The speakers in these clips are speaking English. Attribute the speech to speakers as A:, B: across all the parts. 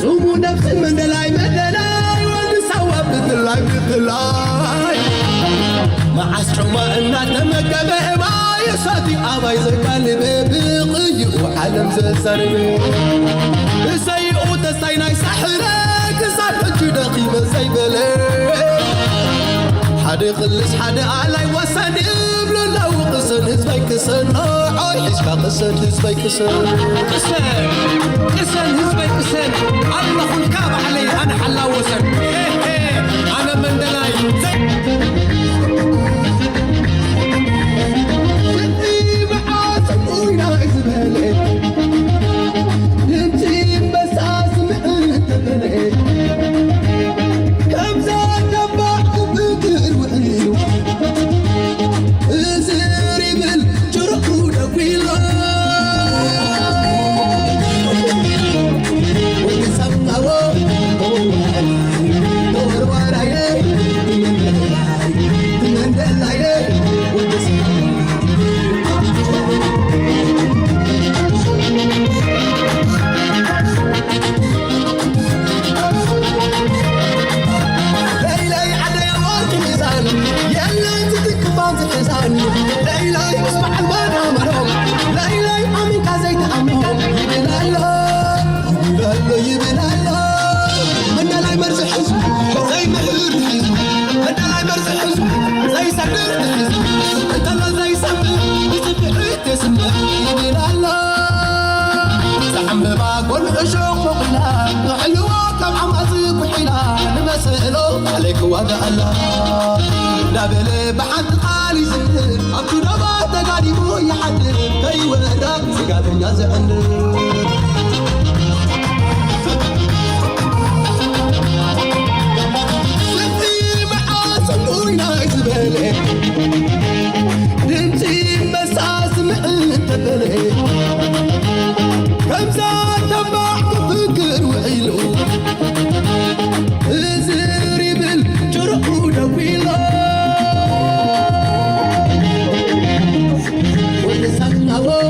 A: ጾሙ ነፍስ መደላይ ወንድ ሰው ብትላይ معسكر الناس مكبه ما يصدي أباي زكالي بقي وعالم زربي سيئو تسيناي سحرك صار جدقي مسيبلي حد قلش حد علي وسن بلو لو قسن هزبي كسن عاي حشكا قسن هزبي كسن قسن هزبي كسن الله الكاب علي أنا حلا وسن أنا من دلاي انتي معاصم وينا إزبالي انتي بس عاصم انت بلي كم زاد نبعك بكر وعيو زيري بالجرح ونويلو ونسمعو دور ورايا من دلاي ونسمعو عليك وضع الله دابل بحد قالي زهر أبو نبات قريبو يحدر كي وداك سقاد الناس عندر سنتي معاصم وينا إزبالي ننتي مساس انت بلي كم زاد تبعك فكر وعيلو زيري بالجرح ونويلو ونسمعو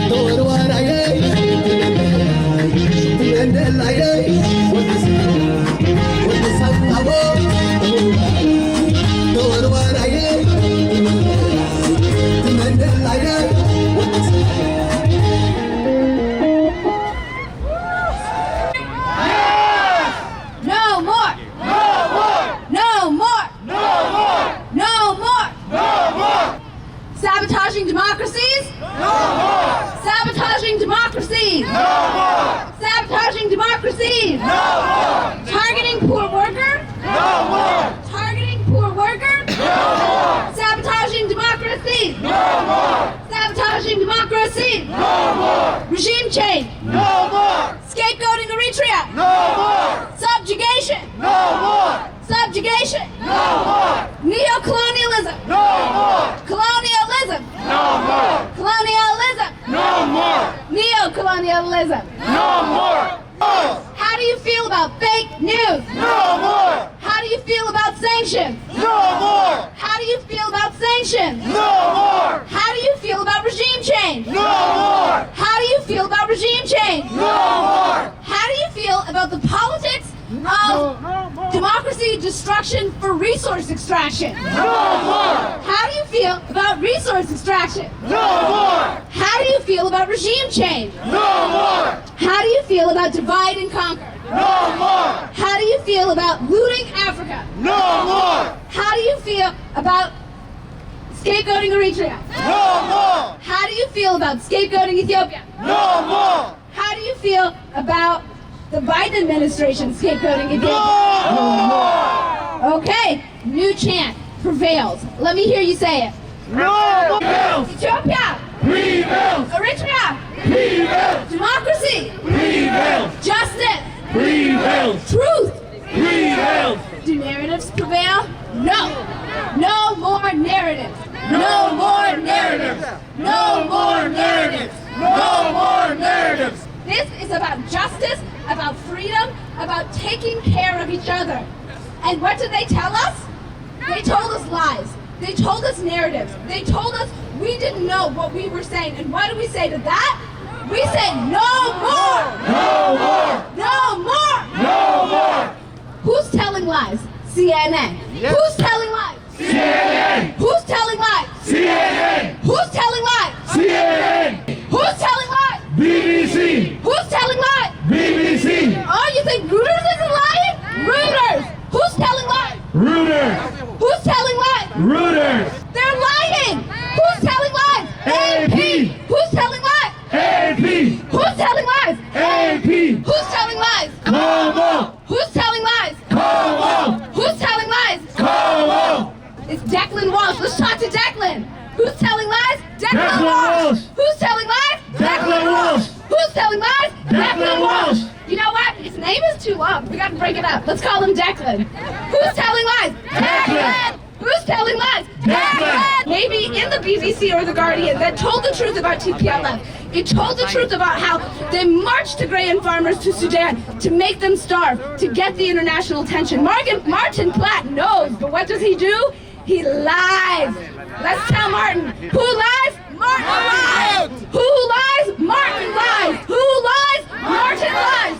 A: دور ورايا من دلاي ونسمعو دور ورايا من دلاي
B: Sabotaging democracies? No more! Sabotaging democracies?
C: No more!
B: Sabotaging democracies?
C: No more!
B: Targeting poor worker?
C: No more!
B: Targeting poor worker?
C: No more!
B: Sabotaging democracies?
C: No more!
B: Sabotaging democracies?
C: No more!
B: Regime change?
C: No more!
B: Scapegoating Eritrea?
C: No more!
B: Subjugation?
C: No more!
B: Subjugation?
C: No more!
B: Neocolonialism?
C: No more!
B: Colonialism?
C: No more!
B: Colonialism?
C: No more!
B: Neocolonialism?
C: No more!
B: How do you feel about fake news?
C: No more!
B: How do you feel about sanctions?
C: No more!
B: How do you feel about sanctions?
C: No more!
B: How do you feel about regime change?
C: No more!
B: How do you feel about regime change?
C: No more!
B: How do you feel about the politics of democracy destruction for resource extraction?
C: No more!
B: How do you feel about resource extraction?
C: No more!
B: How do you feel about regime change?
C: No more!
B: How do you feel about divide and conquer?
C: No more!
B: How do you feel about looting Africa?
C: No more!
B: How do you feel about scapegoating Eritrea?
C: No more!
B: How do you feel about scapegoating Ethiopia?
C: No more!
B: How do you feel about the Biden administration scapegoating Ethiopia?
C: No more!
B: Okay, new chant prevails. Let me hear you say it.
C: No more!
B: Ethiopia!
C: Prevails!
B: Eritrea!
C: Prevails!
B: Democracy!
C: Prevails!
B: Justice!
C: Prevails!
B: Truth!
C: Prevails!
B: Do narratives prevail? No! No more narratives! No more narratives! No more narratives!
C: No more narratives!
B: This is about justice, about freedom, about taking care of each other. And what did they tell us? They told us lies. They told us narratives. They told us we didn't know what we were saying. And what do we say to that? We say no more!
C: No more!
B: No more!
C: No more!
B: Who's telling lies? CNN.
C: Yes.
B: Who's telling lies?
C: CNN.
B: Who's telling lies?
C: CNN.
B: Who's telling lies?
C: CNN.
B: Who's telling lies?
C: BBC.
B: Who's telling lies?
C: BBC.
B: Oh, you think Reuters isn't lying? Reuters. Who's telling lies?
C: Reuters.
B: Who's telling lies?
C: Reuters.
B: They're lying. Who's telling lies?
C: AP.
B: Who's telling lies?
C: AP.
B: Who's telling lies?
C: AP.
B: Who's telling lies?
C: NoMore.
B: Who's telling lies?
C: NoMore.
B: Who's telling lies?
C: NoMore.
B: It's Declan Walsh. Let's talk to Declan. Who's telling lies?
C: Declan Walsh.
B: Who's telling lies?
C: Declan Walsh.
B: Who's telling lies?
C: Declan Walsh.
B: You know what? His name is too long. We gotta break it up. Let's call him Declan. Who's telling lies?
C: Declan.
B: Who's telling lies?
C: Declan.
B: Maybe in the BBC or the Guardian that told the truth about TPLF. It told the truth about how they marched to grain farmers to Sudan to make them starve, to get the international attention. Martin Platt knows, but what does he do? He lies. Let's tell Martin. Who lies? Martin lies. Who lies? Martin lies. Who lies? Martin lies.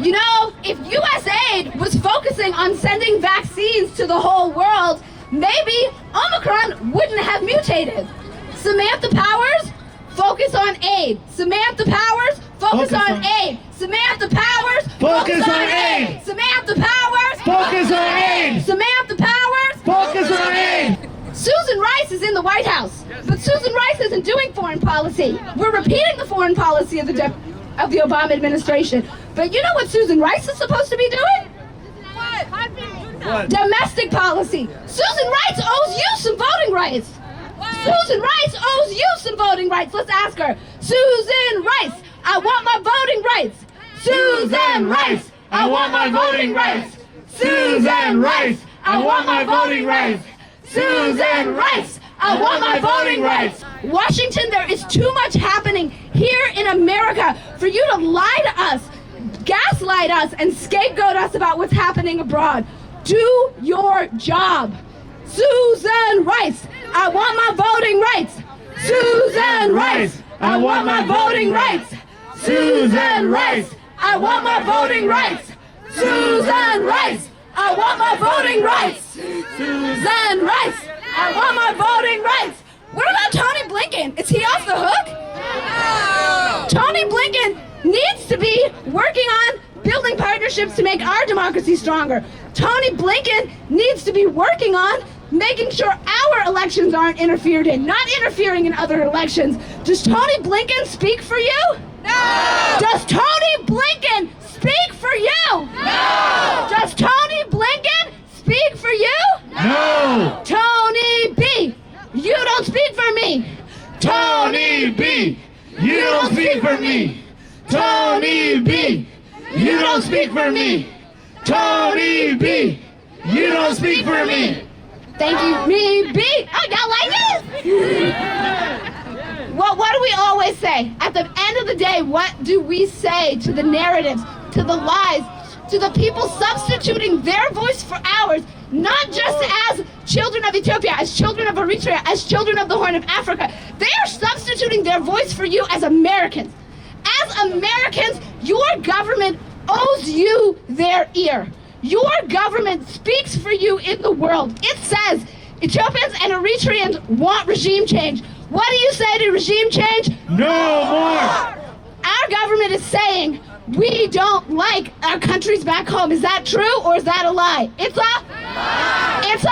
B: You know, if U.S. aid was focusing on sending vaccines to the whole world, maybe Omicron wouldn't have mutated. Samantha Powers, focus on aid. Samantha Powers, focus on aid. Samantha Powers,
C: Focus on aid.
B: Samantha Powers,
C: Focus on aid.
B: Samantha Powers,
C: Focus on aid.
B: Susan Rice is in the White House, but Susan Rice isn't doing foreign policy. We're repeating the foreign policy of the Obama administration. But you know what Susan Rice is supposed to be doing?
C: What?
B: Domestic policy. Susan Rice owes you some voting rights. Susan Rice owes you some voting rights. Let's ask her. Susan Rice, I want my voting rights. Susan Rice, I want my voting rights. Susan Rice, I want my voting rights. Susan Rice, I want my voting rights. Washington, there is too much happening here in America for you to lie to us, gaslight us, and scapegoat us about what's happening abroad. Do your job. Susan Rice, I want my voting rights. Susan Rice, I want my voting rights. Susan Rice, I want my voting rights. Susan Rice, I want my voting rights. Susan Rice, I want my voting rights. What about Tony Blinken? Is he off the hook? Tony Blinken needs to be working on building partnerships to make our democracy stronger. Tony Blinken needs to be working on making sure our elections aren't interfered in, not interfering in other elections. Does Tony Blinken speak for you? No! Does Tony Blinken speak for you? No! Does Tony Blinken speak for you?
C: No.
B: Tony B, you don't speak for me.
C: Tony B. You don't speak for me. Tony B. You don't speak for me. Tony B. You don't speak for me.
B: Thank you, me B. Oh, y'all like this? Well, what do we always say? At the end of the day, what do we say to the narratives, to the lies, to the people substituting their voice for ours, not just as children of Ethiopia, as children of Eritrea, as children of the Horn of Africa. They are substituting their voice for you as Americans. As Americans, your government owes you their ear. Your government speaks for you in the world. It says Ethiopians and Eritreans want regime change. What do you say to regime change?
C: No more.
B: Our government is saying we don't like our countries back home. Is that true or is that a lie? It's a lie. It's a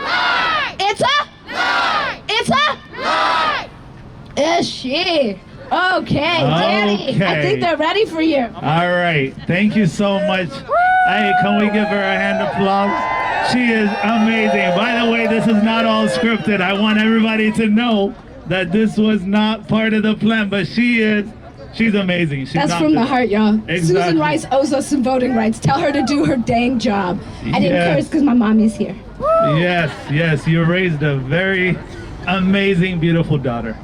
B: lie. It's a lie. It's a lie. Is she? Okay, Danny. I think they're ready for you.
C: All right. Thank you so much. Hey, can we give her a hand of applause? She is amazing. By the way, this is not all scripted. I want everybody to know that this was not part of the plan, but she's amazing. She's
B: That's
C: not
B: from the heart, y'all.
C: Exactly.
B: Susan Rice owes us some voting rights. Tell her to do her dang job. I didn't
C: Yes.
B: curse because my mommy's here.
C: Yes, yes. You raised a very amazing, beautiful daughter.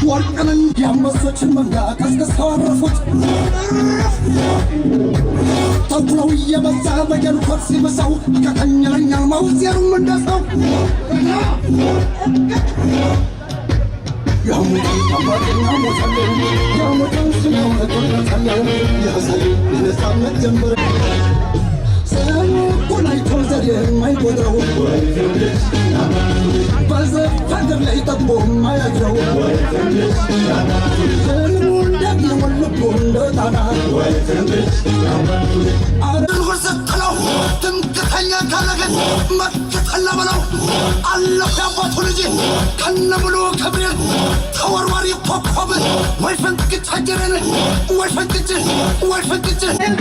A: ወርቅንን ያመሶችን መንጋ ቀስቅሰው አረፉት ተኩለው እየበዛ በጀር ኮት ሲብሰው ከተኛለኛል ማውዜሩም እንደሰው ያሙ
D: قدروا بس فقر لا يطبهم ما يجروا المولد يولدون لطانا الغرزة قلو تنكتنيا كالغن ما تتحلى بلو الله يابطو لجي كان ملو كبرين توروري قوقوب ويفن كتحجرين ويفن كتحجرين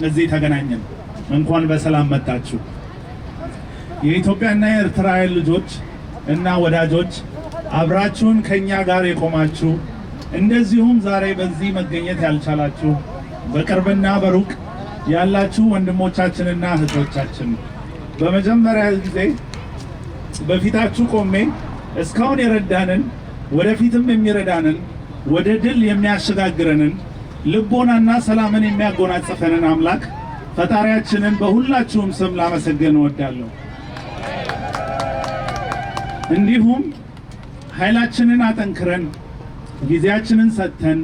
C: እዚህ ተገናኘን እንኳን በሰላም መጣችሁ የኢትዮጵያና የኤርትራውያን ልጆች እና ወዳጆች አብራችሁን ከኛ ጋር የቆማችሁ እንደዚሁም ዛሬ በዚህ መገኘት ያልቻላችሁ በቅርብና በሩቅ ያላችሁ ወንድሞቻችንና እህቶቻችን በመጀመሪያ ጊዜ በፊታችሁ ቆሜ እስካሁን የረዳንን ወደፊትም የሚረዳንን ወደ ድል የሚያሸጋግረንን ልቦናና ሰላምን የሚያጎናጽፈንን አምላክ ፈጣሪያችንን በሁላችሁም ስም ላመሰግን እወዳለሁ። እንዲሁም ኃይላችንን አጠንክረን ጊዜያችንን ሰጥተን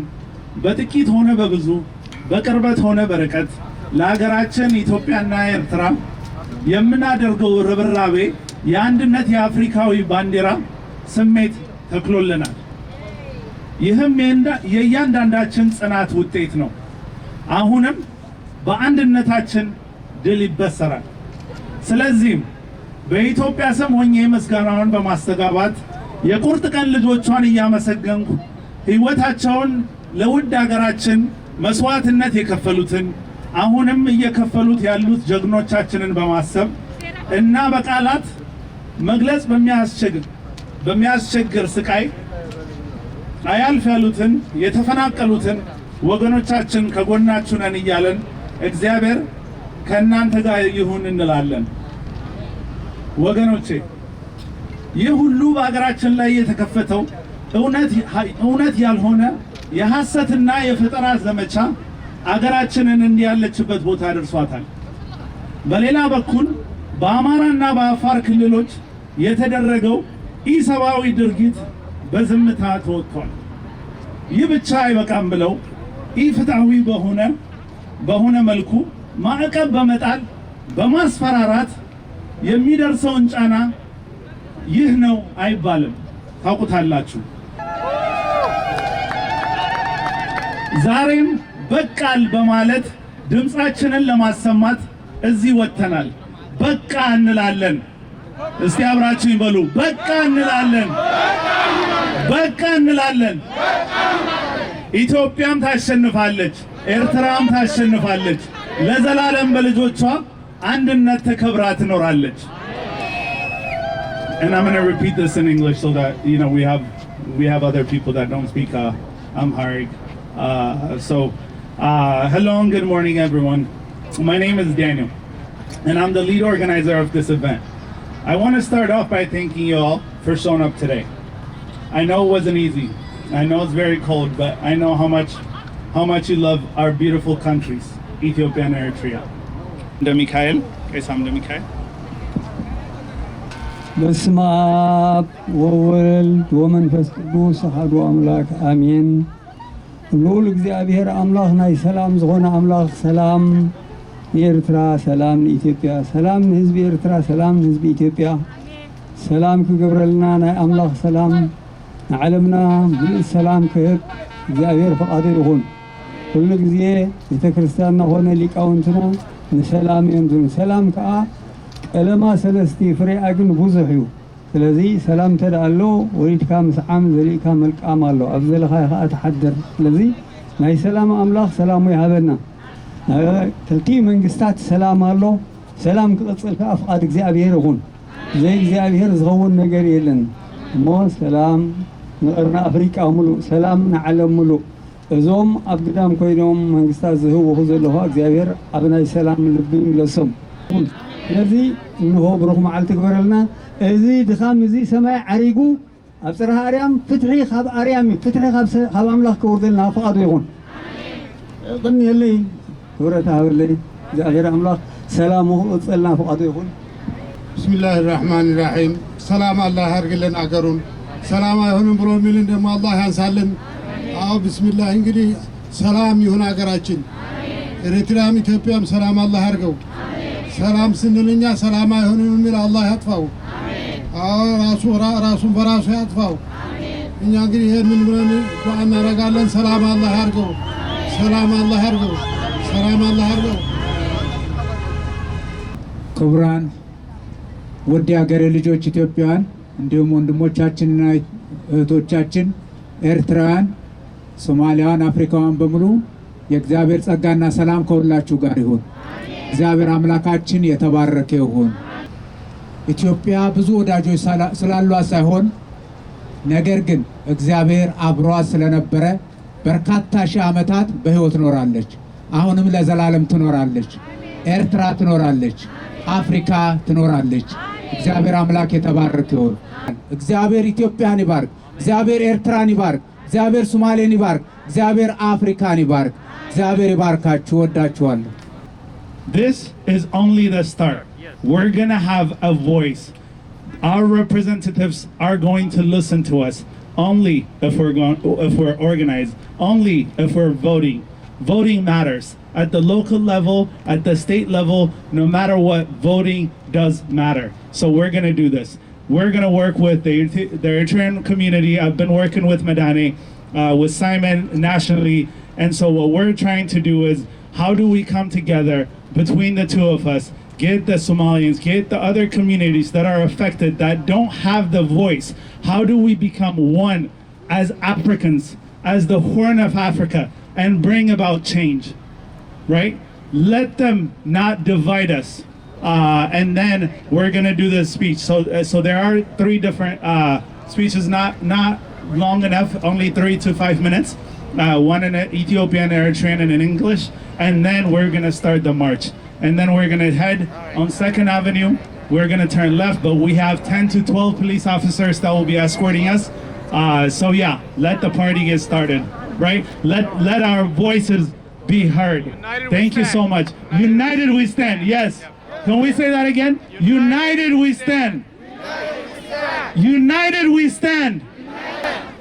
C: በጥቂት ሆነ በብዙ በቅርበት ሆነ በርቀት ለሀገራችን ኢትዮጵያና ኤርትራ የምናደርገው ርብራቤ የአንድነት የአፍሪካዊ ባንዲራ ስሜት ተክሎልናል። ይህም የእያንዳንዳችን ጽናት ውጤት ነው። አሁንም በአንድነታችን ድል ይበሰራል። ስለዚህም በኢትዮጵያ ስም ሆኜ ምስጋናውን በማስተጋባት የቁርጥ ቀን ልጆቿን እያመሰገንኩ ሕይወታቸውን ለውድ ሀገራችን መስዋዕትነት የከፈሉትን አሁንም እየከፈሉት ያሉት ጀግኖቻችንን በማሰብ እና በቃላት መግለጽ በሚያስቸግር ስቃይ አያልፍ ያሉትን የተፈናቀሉትን ወገኖቻችን ከጎናችሁ ነን እያለን እግዚአብሔር ከእናንተ ጋር ይሁን እንላለን። ወገኖቼ ይህ ሁሉ በአገራችን ላይ የተከፈተው እውነት ያልሆነ የሐሰትና የፈጠራ ዘመቻ አገራችንን እንዲያለችበት ቦታ አድርሷታል። በሌላ በኩል በአማራና በአፋር ክልሎች የተደረገው ኢሰብአዊ ድርጊት በዝምታ ተወጥቷል። ይህ ብቻ አይበቃም ብለው ኢፍትሐዊ በሆነ መልኩ ማዕቀብ በመጣል በማስፈራራት የሚደርሰውን ጫና ይህ ነው አይባልም። ታውቁታላችሁ። ዛሬም በቃል በማለት ድምፃችንን ለማሰማት እዚህ ወጥተናል። በቃ እንላለን። እስቲ አብራችሁ ይበሉ። በቃ እንላለን። በቃ እንላለን። ኢትዮጵያም ታሸንፋለች፣ ኤርትራም ታሸንፋለች። ለዘላለም በልጆቿ አንድነት ተከብራ ትኖራለች። And I'm going to repeat this in English so that we have other people that don't speak Amharic. Hello and good morning everyone. My name is Daniel and I'm the lead organizer of this event. I want to start off by thanking you all for showing up today. I know it wasn't easy. I know it's very cold, but I know how much you love our beautiful countries, Ethiopia and Eritrea. Mikhail, Mikhail.
E: በስመ አብ ወወልድ ወመንፈስ ቅዱስ አሐዱ አምላክ አሜን። ልዑል እግዚአብሔር አምላኽ ናይ ሰላም ዝኾነ አምላኽ ሰላም ንኤርትራ፣ ሰላም ንኢትዮጵያ፣ ሰላም ንህዝቢ ኤርትራ፣ ሰላም ንህዝቢ ኢትዮጵያ፣ ሰላም ክገብረልና ናይ አምላኽ ሰላም ንዓለምና ብሉፅ ሰላም ክህብ እግዚአብሔር ፈቃዱ ይኹን። ኩሉ ግዜ ቤተ ክርስቲያንና ኾነ ሊቃውንትና ንሰላም እዮም ዝብሉ። ሰላም ከዓ ቀለማ ሰለስቲ ፍሬኣ ግን ብዙሕ እዩ። ስለዚ ሰላም እንተደኣ ኣሎ ወሊድካ ምስዓም ዘሊእካ መልቃም ኣሎ፣ ኣብ ዘለኻዮ ከዓ ተሓድር። ስለዚ ናይ ሰላም ኣምላኽ ሰላሙ ይሃበና። ክልቲኡ መንግስታት ሰላም ኣሎ። ሰላም ክቕፅል ከዓ ፍቓድ እግዚኣብሔር ይኹን። ዘይ እግዚኣብሔር ዝኸውን ነገር የለን እሞ ሰላም ንቐርና ኣፍሪቃ ሙሉእ፣ ሰላም ንዓለም ሙሉእ። እዞም ኣብ ግዳም ኮይኖም መንግስታት ዝህብዎ ዘለኹ እግዚኣብሔር ኣብ ናይ ሰላም ልቢ ይምለሶም። ስለዚ እንሆ ብሩኽ መዓልቲ ግበረልና። እዚ ድኻም እዚ ሰማይ ዓሪጉ ኣብ ፅርሐ ኣርያም ፍትሒ ካብ ኣርያም ፍትሒ ካብ ኣምላኽ ክውርደልና ፍቓዱ ይኹን። ቅኒየለይ ክብረታ ሃበለይ እግዚኣብሔር ኣምላኽ ሰላሙ ክቕፅልና ፍቓዱ ይኹን።
F: ብስሚላህ ራሕማን ራሒም። ሰላም አላህ ያርግልን አገሩን። ሰላም አይሆንም ብሎ ሚልን ደግሞ አላህ ያንሳልን። አዎ ብስሚላህ። እንግዲህ ሰላም ይሁን ሀገራችን። ኤርትራም ኢትዮጵያም ሰላም አላህ ያርገው። ሰላም ስንልኛ ሰላም አይሆንም የሚል አላህ ያጥፋው። ራሱን በራሱ ያጥፋው። እኛ እንግዲህ ይሄንን ብለን ዱዓ እናደርጋለን። ሰላም አላህ ያርገው። ሰላም አላህ ያርገው። ሰላም አላህ ያርገው።
G: ክቡራን ውድ የሀገሬ ልጆች ኢትዮጵያውያን፣ እንዲሁም ወንድሞቻችንና እህቶቻችን ኤርትራውያን፣ ሶማሊያውያን፣ አፍሪካውያን በሙሉ የእግዚአብሔር ጸጋና ሰላም ከሁላችሁ ጋር ይሁን። እግዚአብሔር አምላካችን የተባረከ ይሁን። ኢትዮጵያ ብዙ ወዳጆች ስላሏት ሳይሆን ነገር ግን እግዚአብሔር አብሯት ስለነበረ በርካታ ሺህ ዓመታት በሕይወት ኖራለች። አሁንም ለዘላለም ትኖራለች። ኤርትራ ትኖራለች። አፍሪካ ትኖራለች። እግዚአብሔር አምላክ የተባረከ ይሁን። እግዚአብሔር ኢትዮጵያን ይባርክ። እግዚአብሔር ኤርትራን ይባርክ። እግዚአብሔር ሶማሌን ይባርክ። እግዚአብሔር አፍሪካን ይባርክ። እግዚአብሔር ይባርካችሁ። ወዳችኋለሁ።
C: This is only the start. We're going to have a voice. Our representatives are going to listen to us only if we're organized, only if we're voting. Voting matters. At the local level, at the state level, no matter what, voting does matter. So we're going to do this. We're going to work with the Eritrean community. I've been working with Madani, with Simon nationally. And so what we're trying to do is, how do we come together between the two of us, get the Somalians, get the other communities that are affected, that don't have the voice? How do we become one as Africans, as the Horn of Africa, and bring about change, right? Let them not divide us. And then we're going to do this speech. So there are 3 different speeches, not long enough, only 3 to 5 minutes. One in Ethiopian, Eritrean, and in English. And then we're going to start the march. And then we're going to head on 2nd Avenue. We're going to turn left, but we have 10 to 12 police officers that will be escorting us. So yeah, let the party get started, right? Let our voices be heard. Thank you so much. United we stand. Yes. Can we say that again? United we stand. United we stand.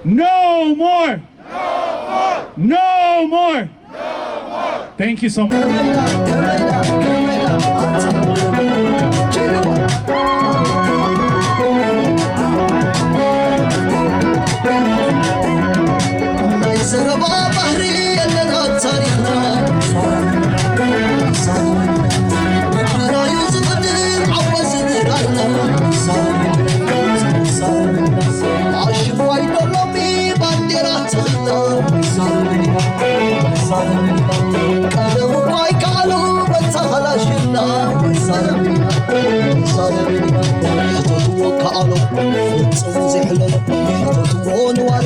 C: No more. No more. Thank you so much.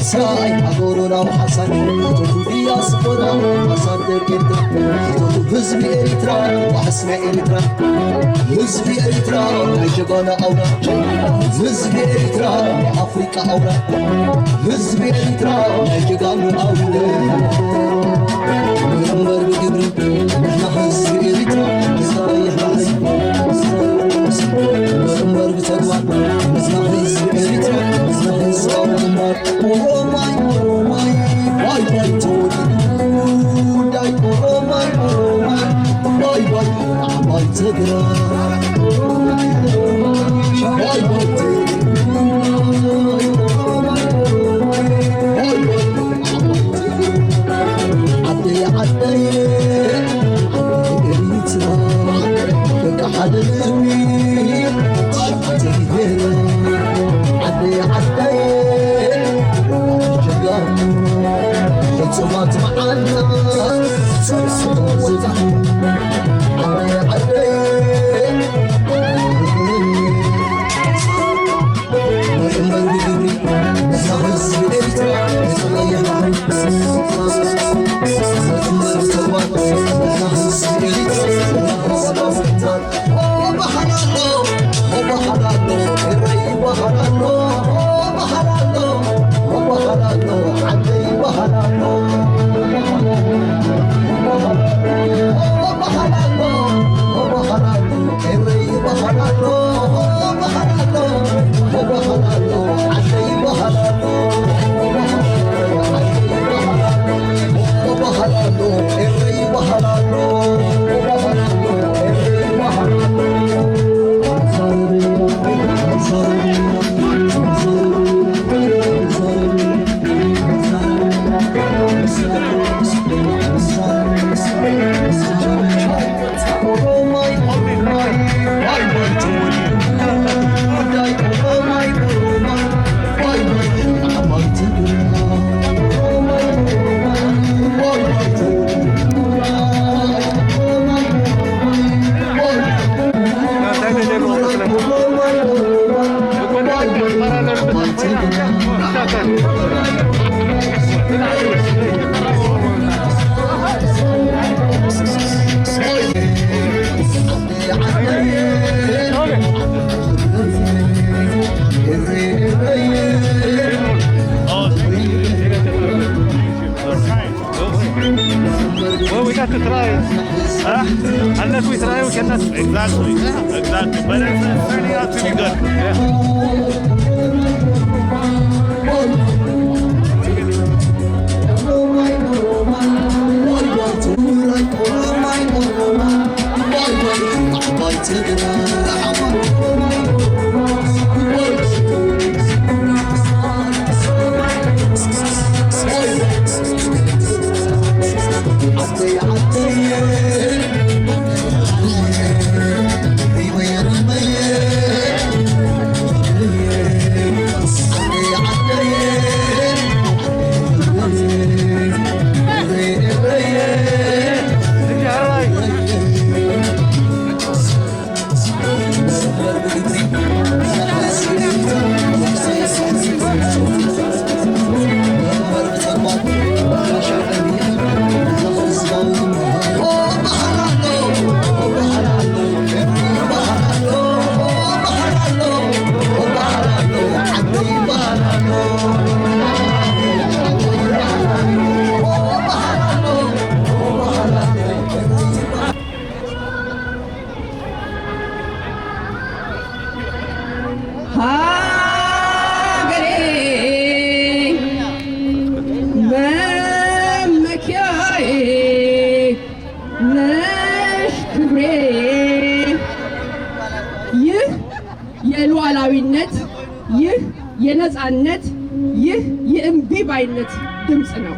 A: ساي أقولنا وحسن يا صبرا أصدر إنت حزب إريترا وحسن إريترا حزب إريترا عجبنا أورا حزب إريترا أفريقيا أورا حزب إريترا عجبنا أورا نمر بجبري نحن حزب إريترا صايح بعزي نمر بتدوان نسمع حزب إريترا نسمع حزب أورا Oh my, why Tony? Die, oh my, why, my Tigra? Why, Oh
C: Exactly. But it's turning out to be good.
H: የሉዓላዊነት ይህ የነጻነት ይህ የእምቢባይነት ድምጽ ነው።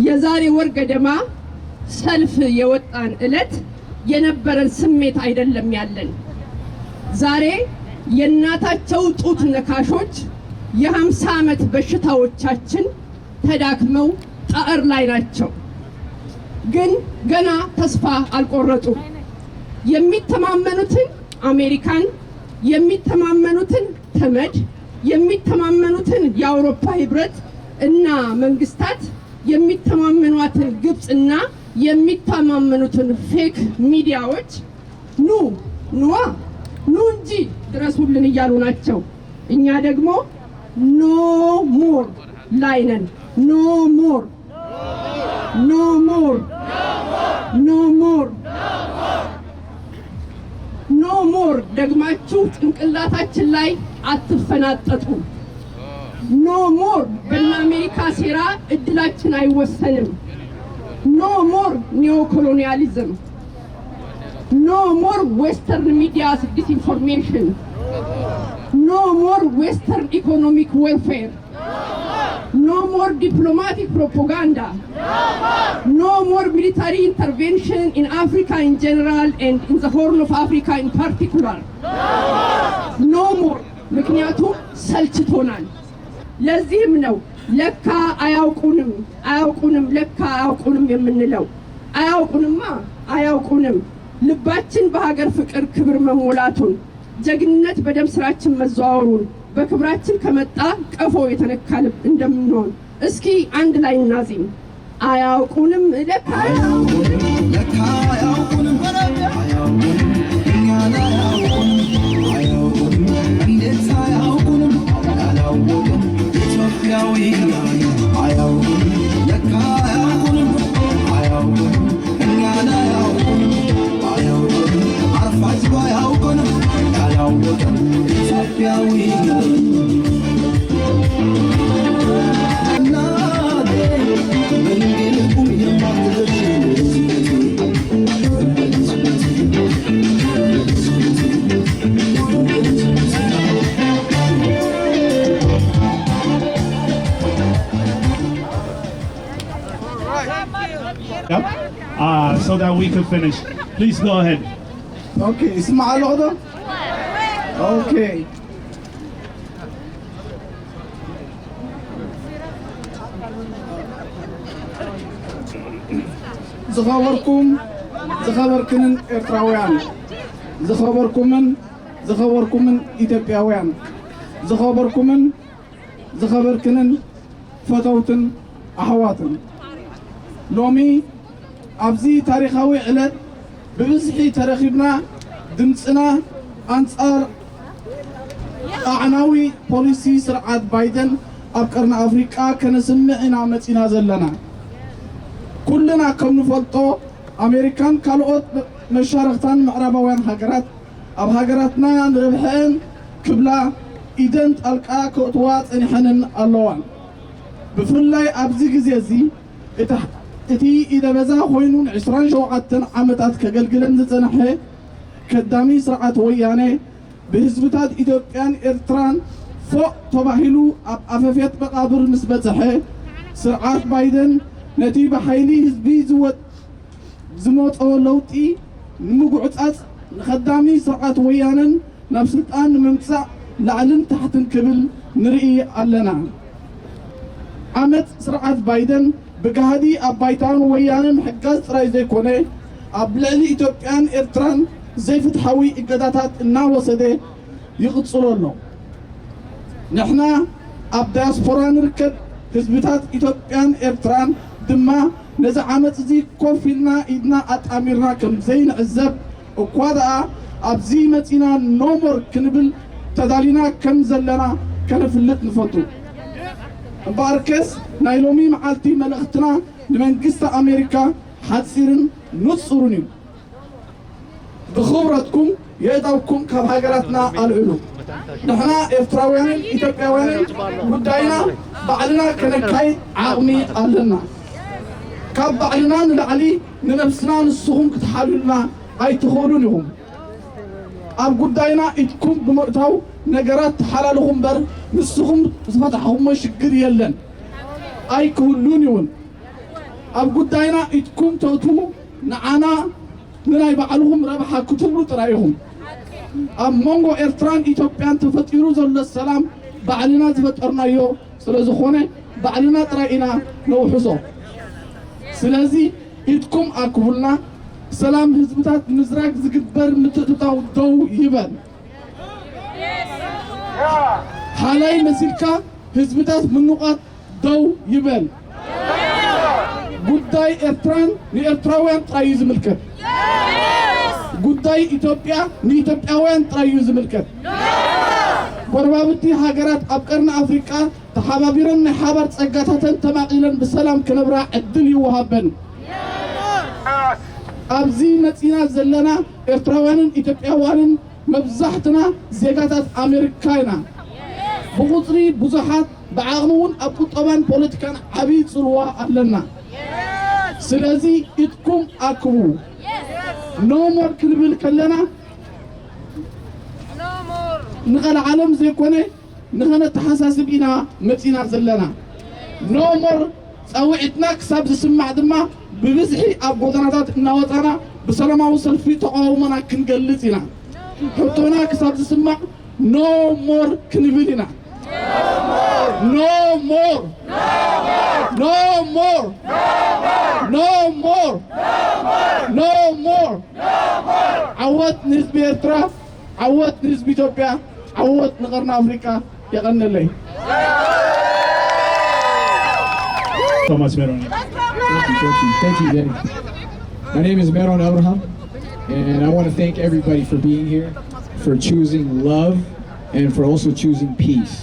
H: የዛሬ ወር ገደማ ሰልፍ የወጣን ዕለት የነበረን ስሜት አይደለም ያለን። ዛሬ የእናታቸው ጡት ነካሾች የ50 ዓመት በሽታዎቻችን ተዳክመው ጣር ላይ ናቸው። ግን ገና ተስፋ አልቆረጡም። የሚተማመኑትን አሜሪካን፣ የሚተማመኑትን ተመድ፣ የሚተማመኑትን የአውሮፓ ህብረት እና መንግስታት፣ የሚተማመኗትን ግብጽና የሚተማመኑትን ፌክ ሚዲያዎች ኑ እንጂ ድረሱልን እያሉ ናቸው። እኛ ደግሞ ኖ ሞር ላይ ነን። ኖ ሞር ደግማችሁ ጭንቅላታችን ላይ አትፈናጠጡ። ኖ ሞር በእነ አሜሪካ ሴራ እድላችን አይወሰንም። ኖ ሞር ኒዮኮሎኒያሊዝም። ኖ ሞር ዌስተርን ሚዲያስ ዲስኢንፎርሜሽን። ኖ ሞር ዌስተርን ኢኮኖሚክ ዌልፌር። No more diplomatic propaganda. No more military intervention in Africa in general and in the Horn of Africa in particular. No more. ምክንያቱም ሰልችቶናል። ለዚህም ነው ለካ አያውቁንም ለካ አያውቁንም የምንለው። አያውቁንም ልባችን በሀገር ፍቅር ክብር መሞላቱን፣ ጀግንነት በደም ስራችን መዘዋወሩን፣ በክብራችን ከመጣ ቀፎ የተነካ ልብ እንደምንሆን እስኪ አንድ ላይ እናዚም። አያውቁንም ለካ አያውቁንም እኛን አያውቁንም እንዴት አያውቁንም አላወቅም ኢትዮጵያዊ አያውቁንም ለካ አያውቁንም እኛን አያውቁንም አርፋጅ አያውቁንም ያላወቅም ኢትዮጵያዊ
C: So that we can finish. Please go ahead.
F: Okay, اسمع الوضع. Okay. زخبركن إرتراويان زخبركمن إثيوبياويان زخبركن فتوتن أحواتن لومي أبزي تاريخاوي علت ببزحي تاريخنا دمصنا أنصار أعناوي بوليسي سرعات بايدن أبقرنا أفريقيا كنسمعنا متنا زلنا ኩልና ከም ንፈልጦ ኣሜሪካን ካልኦት መሻርክታን ምዕራባውያን ሃገራት ኣብ ሃገራትና ንርብሐን ክብላ ኢደን ጣልቃ ክእትዋ ፀኒሐንን ኣለዋን ብፍላይ ኣብዚ ግዜ እዚ እቲ ኢደ በዛ ኮይኑ 27 ዓመታት ከገልግለን ዝፀንሐ ከዳሚ ስርዓት ወያነ ብህዝብታት ኢትዮጵያን ኤርትራን ፎቅ ተባሂሉ ኣብ ኣፈፌት መቃብር ምስ በፅሐ ስርዓት ባይደን ነቲ ብሓይሊ ህዝቢ ዝመፆ ለውጢ ንምጉዕፃፅ ንኸዳሚ ስርዓት ወያነን ናብ ስልጣን ንምምፃእ ላዕልን ታሕትን ክብል ንርኢ ኣለና ዓመት ስርዓት ባይደን ብጋህዲ ኣብ ባይታን ወያነን ሕጋዝ ጥራይ ዘይኮነ ኣብ ልዕሊ ኢትዮጵያን ኤርትራን ዘይፍትሓዊ እገዳታት እናወሰደ ይቕፅሎ ኣሎ ንሕና ኣብ ዳያስፖራ ንርከብ ህዝብታት ኢትዮጵያን ኤርትራን ድማ ነዚ ዓመት እዚ ኮፍ ኢልና ኢድና ኣጣሚርና ከም ዘይንዕዘብ እኳ ደኣ ኣብዚ መፂና ኖሞር ክንብል ተዳሊና ከም ዘለና ከነፍልጥ ንፈቱ እምበኣርከስ ናይ ሎሚ መዓልቲ መልእኽትና ንመንግስቲ ኣሜሪካ ሓፂርን ንፁርን እዩ ብኽብረትኩም የእጣውኩም ካብ ሃገራትና ኣልዕሉ ንሕና ኤርትራውያንን ኢትዮጵያውያንን ጉዳይና ባዕልና ከነካይድ ዓቕሚ ኣለና ካብ ባዕልና ንላዕሊ ንነብስና ንስኹም ክትሓልሉና ኣይትኽእሉን ኢኹም ኣብ ጉዳይና ኢድኩም ብምእታው ነገራት ተሓላልኹ እምበር ንስኹም ዝፈታሕኹሞ ሽግር የለን ኣይክህሉን ይውን ኣብ ጉዳይና ኢድኩም ተእትዉ ንዓና ንናይ ባዕልኹም ረብሓ ክትብሉ ጥራይ ኢኹም ኣብ መንጎ ኤርትራን ኢትዮጵያን ተፈጢሩ ዘሎ ሰላም ባዕልና ዝፈጠርናዮ ስለ ዝኾነ ባዕልና ጥራይ ኢና ነውሕሶ ስለዚ ኢድኩም ኣክቡልና ሰላም ህዝብታት ምዝራግ ዝግበር ምትእትታው ደው ይበል ሓላይ መሲልካ ህዝብታት ምኑቃት ደው ይበል ጉዳይ ኤርትራን ንኤርትራውያን ጥራይ እዩ ዝምልከት ጉዳይ ኢትዮጵያ ንኢትዮጵያውያን ጥራይ እዩ ዝምልከት ጎረባብቲ ሃገራት ኣብ ቀርኒ ኣፍሪቃ ተሓባቢረን ናይ ሓባር ፀጋታተን ተማቒለን ብሰላም ክነብራ ዕድል ይወሃበን ኣብዚ መፂና ዘለና ኤርትራውያንን ኢትዮጵያውያንን መብዛሕትና ዜጋታት ኣሜሪካ ኢና ብቁፅሪ ብዙሓት ብዓቕሚ እውን ኣብ ቁጠባን ፖለቲካን ዓብዪ ፅልዋ ኣለና ስለዚ ኢድኩም ኣክቡ ኖሞር ክንብል ከለና ንቐል ዓለም ዘይኮነ ንኸነተሓሳስብ ኢና መፂና ዘለና ኖሞር ፀውዒትና ክሳብ ዝስማዕ ድማ ብብዝሒ ኣብ ጎደናታት እናወፃና ብሰላማዊ ሰልፊ ተቃውሞና ክንገልጽ ኢና ሕቶና ክሳብ ዝስማዕ ኖሞር ክንብል ኢና ኖሞር ኖሞር ኖሞር ኖሞር ዓወት ንህዝቢ ኤርትራ ዓወት ንህዝቢ ኢትዮጵያ ዓወት ንቐርኒ ኣፍሪካ የቐንለይ
C: Thomas Meron.
I: Thank you, Danny. My name is Meron Abraham, and I want to thank everybody for being here, for choosing love, and for also choosing peace.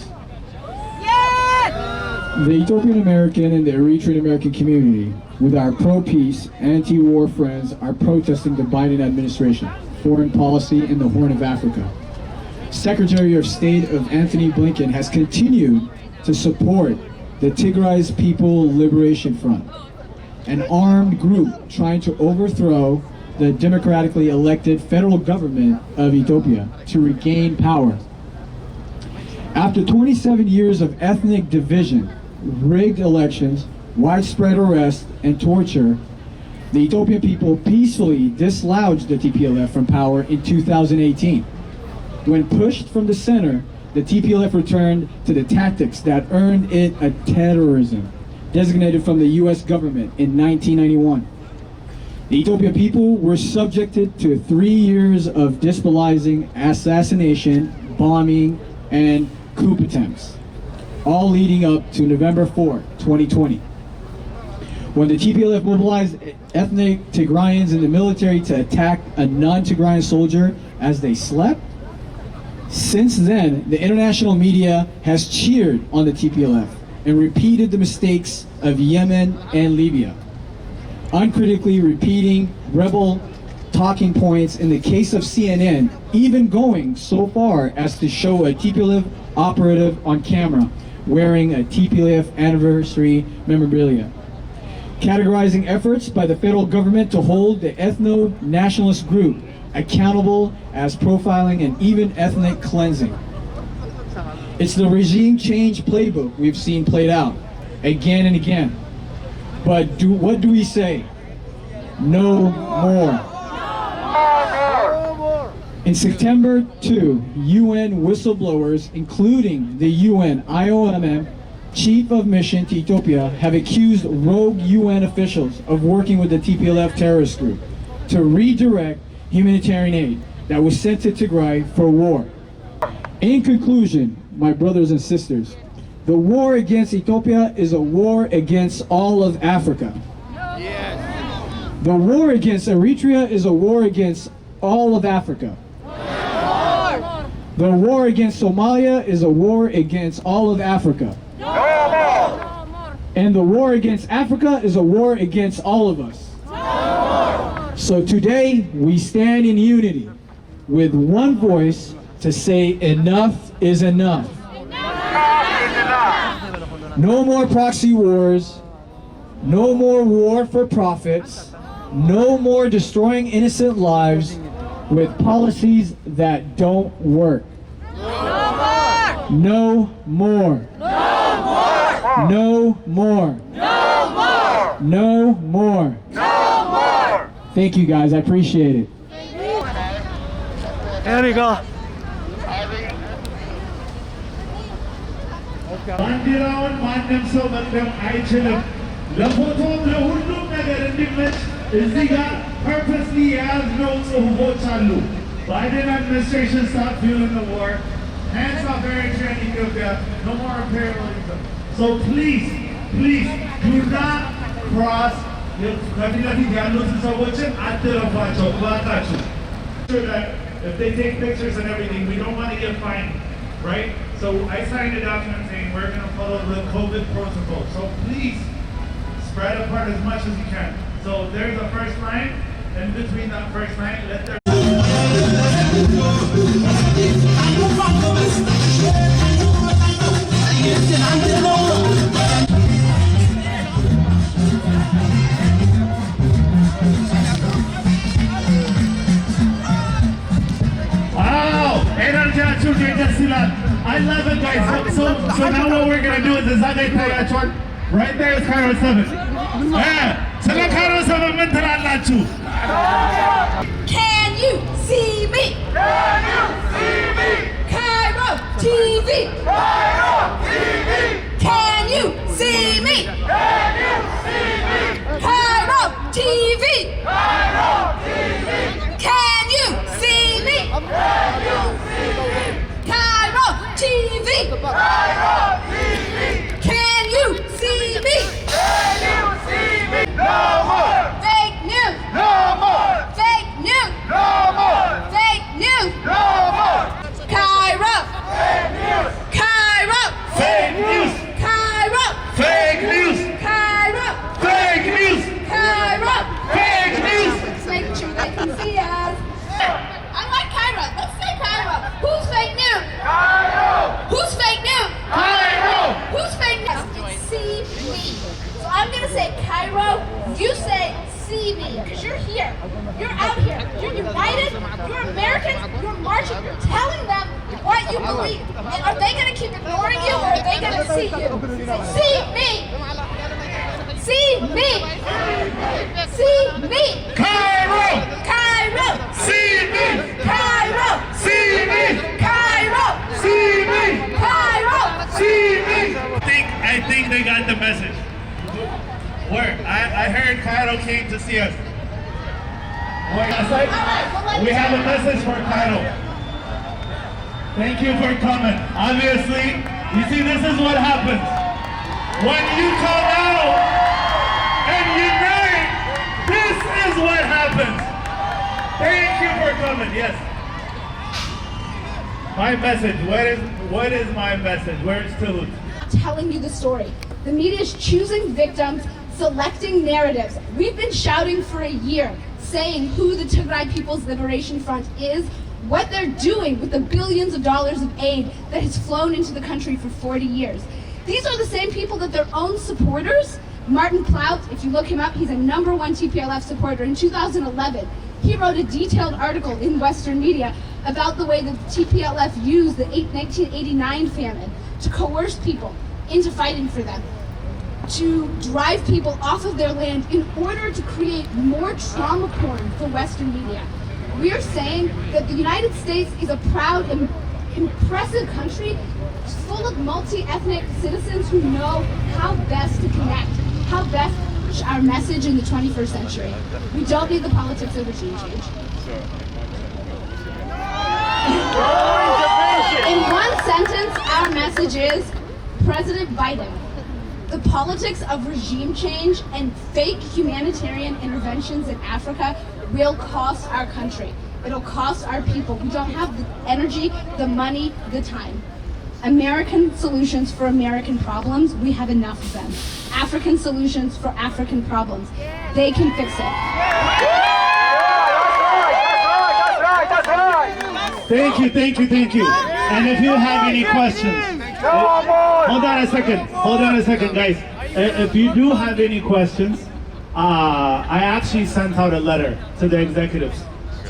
I: The Ethiopian American and the Eritrean American community, with our pro-peace, anti-war friends, are protesting the Biden administration, foreign policy in the Horn of Africa. Secretary of State of Anthony Blinken has continued to support the Tigray's People Liberation Front, an armed group trying to overthrow the democratically elected federal government of Ethiopia to regain power. After 27 years of ethnic division, rigged elections, widespread arrest, and torture, the Ethiopian people peacefully dislodged the TPLF from power in 2018. When pushed from the center, the TPLF returned to the tactics that earned it a terrorism designated from the US government in 1991. The Ethiopian people were subjected to 3 years of destabilizing assassination, bombing, and coup attempts, all leading up to November 4, 2020. When the TPLF mobilized ethnic Tigrayans in the military to attack a non-Tigrayan soldier as they slept, since then, the international media has cheered on the TPLF and repeated the mistakes of Yemen and Libya. uncritically repeating rebel talking points, in the case of CNN, even going so far as to show a TPLF operative on camera wearing a TPLF anniversary memorabilia. Categorizing efforts by the federal government to hold the ethno-nationalist group accountable as profiling and even ethnic cleansing. It's the regime change playbook we've seen played out again and again. But what do we say? No more. In September 2, UN whistleblowers, including the UN IOM Chief of Mission to Ethiopia, have accused rogue UN officials of working with the TPLF terrorist group to redirect humanitarian aid that was sent to Tigray for war. In conclusion, my brothers and sisters, the war against Ethiopia is a war against all of Africa. The war against Eritrea is a war against all of Africa. The war against Somalia is a war against all of Africa. And the war against Africa is a war against all of us. So today we stand in unity with one voice to say enough is enough. No more proxy wars, no more war for profits, no more destroying innocent lives with policies that don't work. No more. No more. No more. Thank you guys, I appreciate it.
J: There we go.
C: ባንዲራውን ማንም ሰው መቅደም አይችልም። ለፎቶም ለሁሉም ነገር እንዲመች እዚህ ጋር purposely የያዝነው ጽሁፎች አሉ። Biden administration stop fueling the war. Hands off Eritrea and Ethiopia. No more imperialism. So please do not cross ከፊት ለፊት ያሉትን ሰዎችን አትለፏቸው እባካችሁ። Sure that if they take pictures and everything, we don't want to get fined, right? So I signed a document saying we're going to follow the COVID protocol. So please spread apart as much as you can. So there's the first line, and between that first line, let there. I love it, guys. So now what we're gonna do is right there is Cairo 7. Yeah, Cairo 7
B: Can you see me?
D: Can you see me?
B: Cairo TV.
D: Cairo TV.
B: Can you see me?
D: Can you see me?
B: Cairo TV.
D: Cairo TV.
B: Can you see me?
D: Can you see me?
B: Cairo TV.
D: Cairo TV.
B: Can you see me?
D: Can you see me? No more.
B: Fake news.
D: No more.
B: Fake news.
D: No more.
B: Fake news.
D: No more.
B: Cairo.
D: Fake news.
B: Cairo.
C: Fake news.
B: Cairo.
C: Fake news.
B: Cairo.
C: Fake news.
B: Cairo.
C: Fake news.
B: Just making sure they can see us. I like Cairo. Let's say Cairo. Who's fake news?
D: Cairo.
B: Who's fake news?
D: Cairo.
B: Who's fake news? See me. So I'm gonna say Cairo. You say see me, because you're here. You're out here. You're united. You're Americans. You're marching. You're telling them what you believe. And are they gonna keep ignoring you, or are they gonna see you? See me. See me. See me.
C: Cairo.
B: Cairo.
C: See me.
B: Cairo.
C: See me.
B: Cairo.
C: See me.
B: Cairo.
C: See me. I think they got the message. Where? I heard Cairo came to see us. We have a message for Cairo. Thank you for coming. Obviously, you see, this is what happens. When you come out and unite, this is what happens. Thank you for coming. Yes. My message. What is my message? Where's Tulud?
B: Telling you the story. The media is choosing victims, selecting narratives. We've been shouting for a year, saying who the Tigray People's Liberation Front is, what they're doing with the billions of dollars of aid that has flown into the country for 40 years. These are the same people that their own supporters, Martin Plaut, if you look him up, he's a #1 TPLF supporter. In 2011, he wrote a detailed article in Western media about the way the TPLF used the 1989 famine to coerce people into fighting for them, to drive people off of their land in order to create more trauma porn for Western media. We are saying that the United States is a proud and impressive country full of multi-ethnic citizens who know how best to connect, how best to push our message in the 21st century. We don't need the politics of regime change. In one sentence, our message is, President Biden, the politics of regime change and fake humanitarian interventions in Africa will cost our country. It'll cost our people. We don't have the energy, the money, the time. American solutions for American problems, we have enough of them. African solutions for African problems, they can fix it.
C: Thank you, thank you, thank you. And if you have any questions, hold on a second, guys. If you do have any questions, I actually sent out a letter to the executives,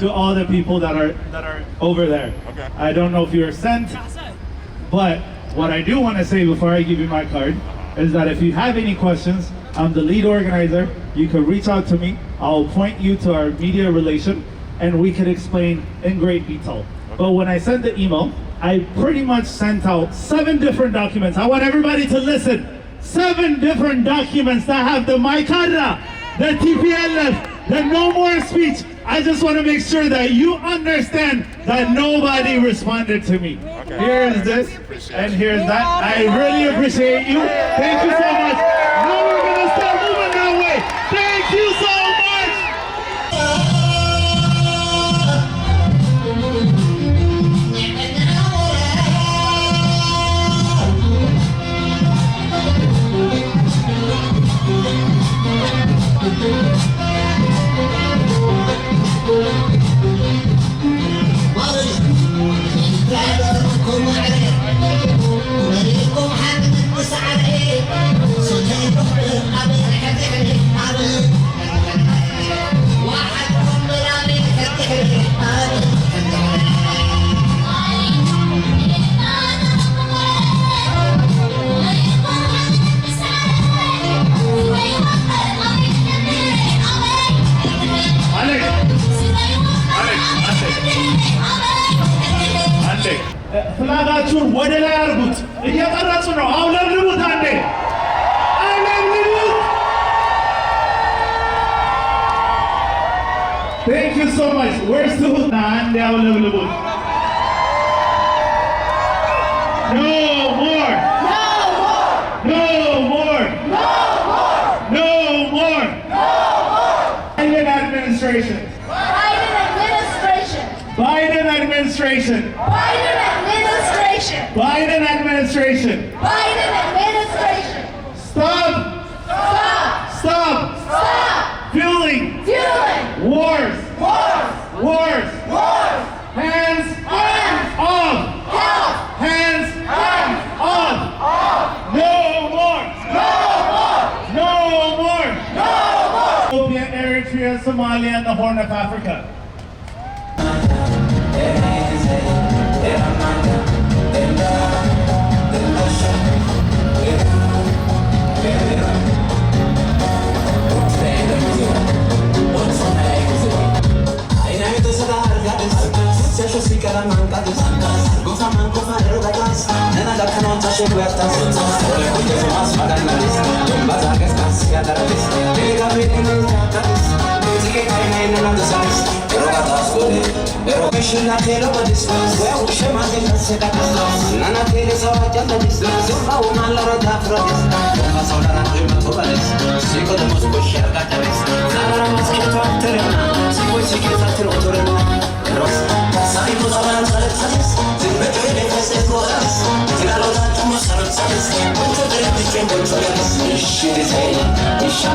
C: to all the people that are over there. Okay. I don't know if you were sent, but what I do want to say before I give you my card is that if you have any questions, I'm the lead organizer. You can reach out to me. I'll point you to our media relation, and we can explain in great detail. But when I sent the email, I pretty much sent out 7 different documents. I want everybody to listen. 7 different documents that have the Maikara, the TPLF, the NoMore speech. I just want to make sure that you understand that nobody responded to me. Okay. Here's this, and here's that. I really appreciate you. Thank you so much. Now we're going to start moving that way. Thank you so much. ፍላጋችሁን ወደ ላይ አድርጉት። እየቀረጹ ነው። አውለብልቡት አንዴ አውለብልቡት። Thank you so much. Where's the hood? አንዴ አውለብልቡት። No more. No more. No more. No more. No more. No more. Biden administration. Biden administration. Biden administration. Biden administration. Biden administration. Biden administration. Stop. Stop. Stop. Stop. Fueling. Fueling. Wars. Wars. Wars. Wars. Hands. Hands. Off. Off. Hands. Hands. Off. Off. No more. No more. No more. No more. Ethiopia, Eritrea, Somalia, and the Horn of Africa. She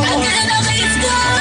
J: I'm gonna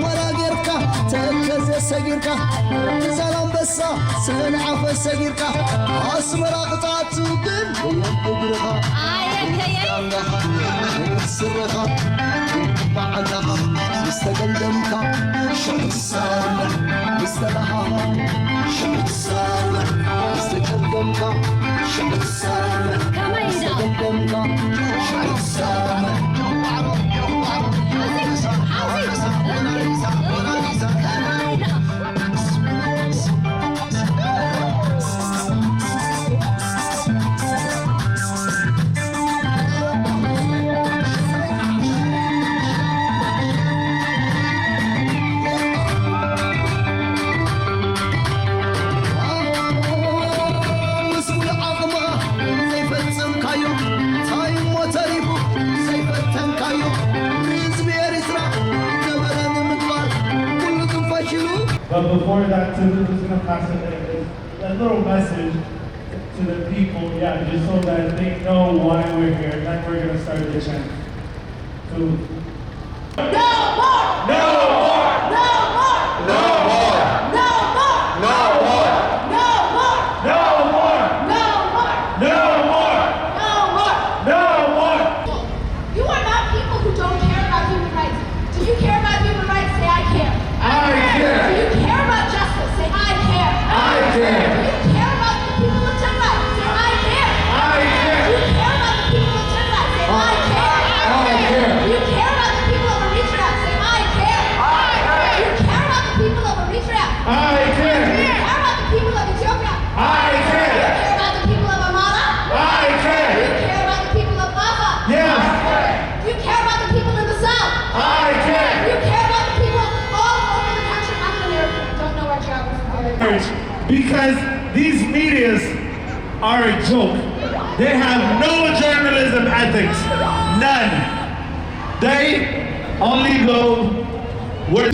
A: ولا غيرك تكز سجيرك سلام بس سنعف سجيرك أسمر قطعت بن يبغرها سرها معناها مستقدمك شمسان مستلها شمسان مستقدمك شمسان مستقدمك شمسان
C: But before that, Timothy was going to pass it a little message to the people, just so that they know why we're here. And then we're going to start the chant. So,
B: No more!
D: No more!
B: No more!
D: No more!
B: No more!
D: No more!
B: No more!
C: no more!
B: No more!
C: No more!
B: No more!
C: No more!
B: You are not people who don't care about human rights. Do you care about human rights? Say, I care.
C: I care.
B: Do you care about justice? Say, I care.
C: I care.
B: Do you care about the people of Tigray? Say, I care.
C: I care.
B: Do you care about the people of Tigray? Say, I care.
C: I care.
B: Do you care about the people of Eritrea? Say, I care. Do you care about the people of Eritrea?
C: I care.
B: Do you care about the people of Ethiopia?
C: I
B: Do you
C: care.
B: care about the people of Amara?
C: I
B: Do you
C: care.
B: care about the people of Gaza?
C: Yes.
B: Do you care about the people in the South?
C: I care.
B: Do you care about the people all over the country? I'm an American. Don't know our geography.
C: Because these medias are a joke. They have no journalism ethics. None. They only go where...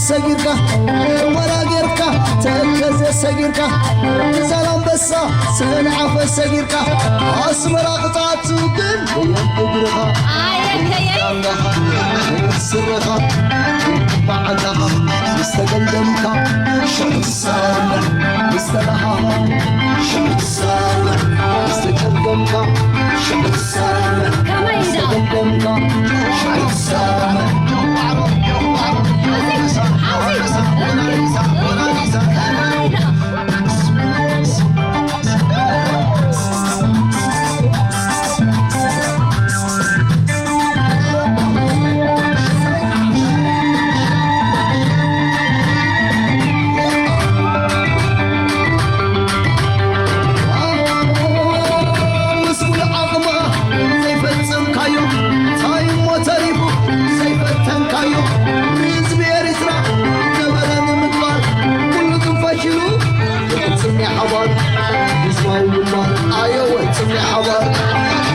C: سجيرك ولا غيرك تكز سجيرك سلام بس سنعف سجيرك أسمر قطعت بن يبغرها سرها معناها مستقدمك شمسان مستلها شمسان مستقدمك شمسان مستقدمك شمسان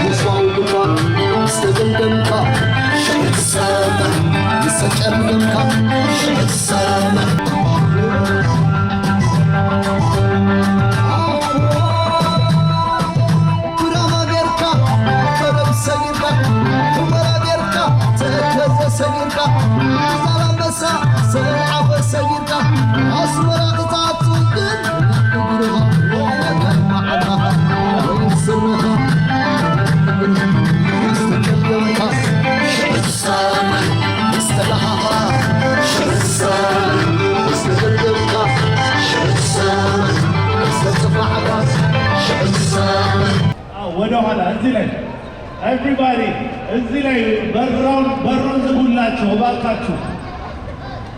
A: يصوتك مستقلمك شعر السماء يستجلمك شعر السماء سجيرك زلام بس سلعة سجيرك أصبر قطعت الدين نقولها معها ويسرها استجلبك شعر السماء استلهها شعر السماء استجلبك شعر السماء استلهها شعر السماء
C: ودعوا على أنزلين everybody እዚህ ላይ በሩን ዝጉላቸው እባካችሁ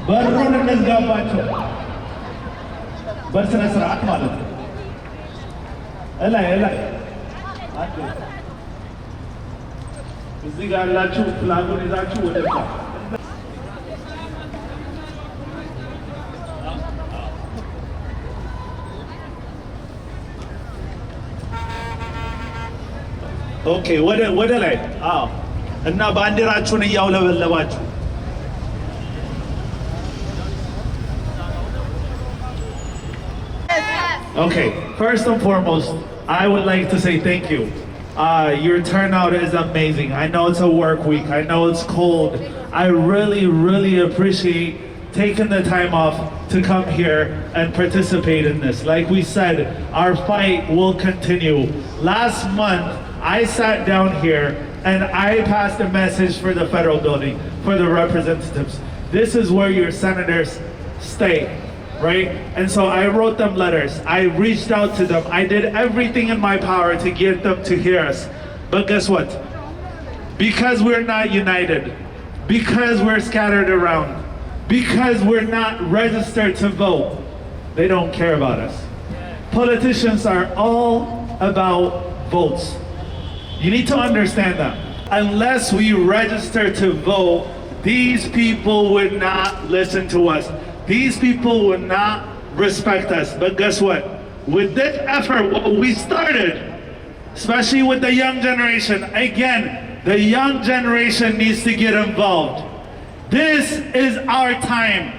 C: በሩን እንዝጋባቸው በስነ ስርዓት ማለት ነው እላይ እዚህ ጋር ያላችሁ ፍላጎን ይዛችሁ ወደዛ ኦኬ ወደ ላይ አዎ እና ባንዲራችሁን እያውለበለባችሁ Okay, first and foremost, I would like to say thank you. Your turnout is amazing. I know it's a work week. I know it's cold. I really appreciate taking the time off to come here and participate in this. Like we said, our fight will continue. Last month, I sat down here and I passed a message for the federal building, for the representatives. This is where your senators stay, right? And so I wrote them letters. I reached out to them. I did everything in my power to get them to hear us. But guess what? Because we're not united, because we're scattered around, because we're not registered to vote, they don't care about us. Politicians are all about votes. You need to understand that. Unless we register to vote, these people would not listen to us. These people would not respect us. But guess what? With this effort, what we started, especially with the young generation, again, the young generation needs to get involved. This is our time.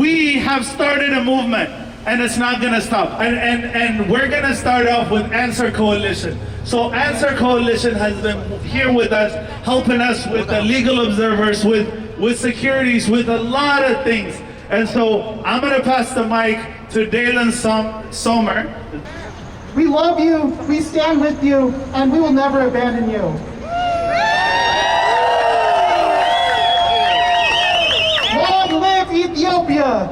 C: We have started a movement and it's not gonna stop. And we're gonna start off with Answer Coalition. So Answer Coalition has been here with us, helping us with the legal observers, with securities, with a lot of things. And so I'm gonna pass the mic to Dalen Sommer.
J: We love you, we stand with you, and we will never abandon you. Long live Ethiopia!